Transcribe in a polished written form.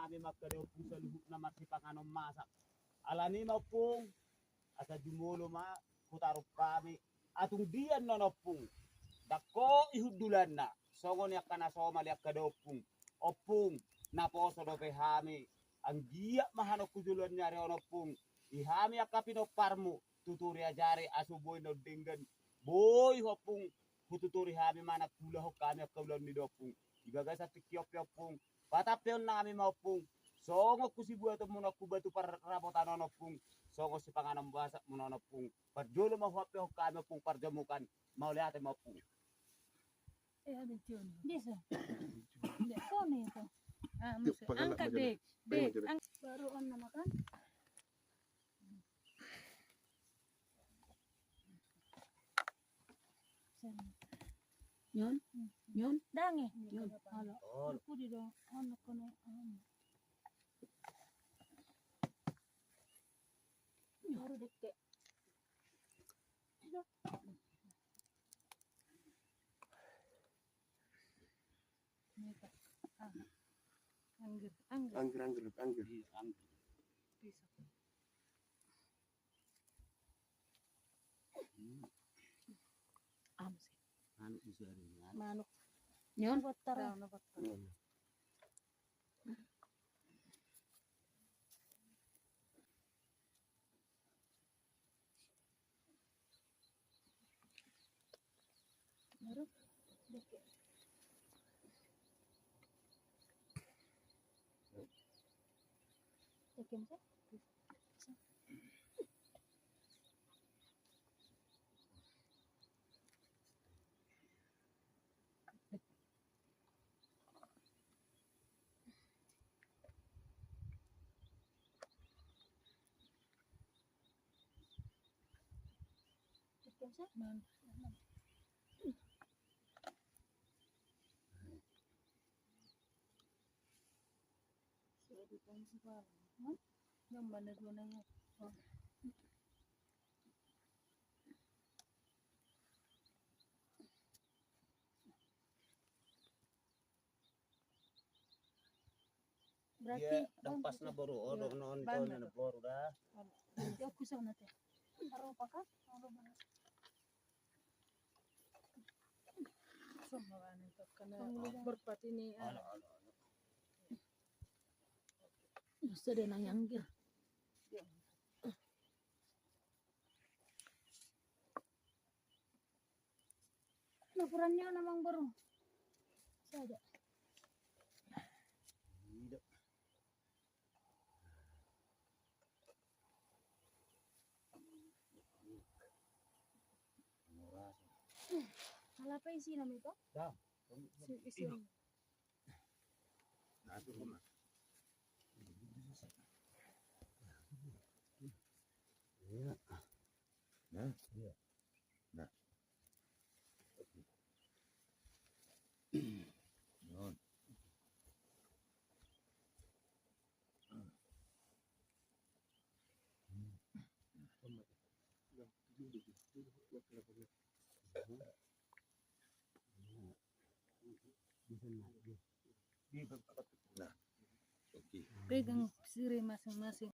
nami magkadeo pung sa luhuk na masipanganom masak. Alani mo pung asa jumulo ma kutarup kami atung dian nonopung dako ihudulan na songon yak kana somali yak kadopung opung naposo do hami ang giya mahano kujulan nyari onopung ihami yak kapino parmu tuturi ajari asuboy no dinggan boy hopung hututuri hami mana kula ho kami yak kaulan ni dopung ibaga sa tikyop pung patapel nami maupung songo kusibuat muna kubatu par rapotan onopung songo si panganam basa munono pung parjolo mahuape ho kami pung parjamukan mau lihat mau pung ada John. Desa. Dek kone itu. Ah, mesti angkat dek. Baru on nama kan? Nyon, nyon. Dange. Yun. Halo. oh Aku di dong. Ono kono. Baru dek. Nita. Ah. Angger, angger. Angger. Bisa. Amsi. anu isari Manuk. Nyon. Botar. Tahu na bakal. Baru dek. Dekem sa? Dekem sa? Man. Sudah dipansi pa. Yang mana dua nanya. Oh. Berarti dia dampas na baru odo non Ban to na na to. baru dah Yo kusang natin. Taruh apa kan? Taruh mana? So mga nito kana Pangulidan. berpati ni. ala ala Sudah nang angger. Laporannya namang baru. Saja. tidak Salah apa isi nama itu? dah Isi. nah tu kuma ya nah ya nah non nah oke Pegang siri masing-masing.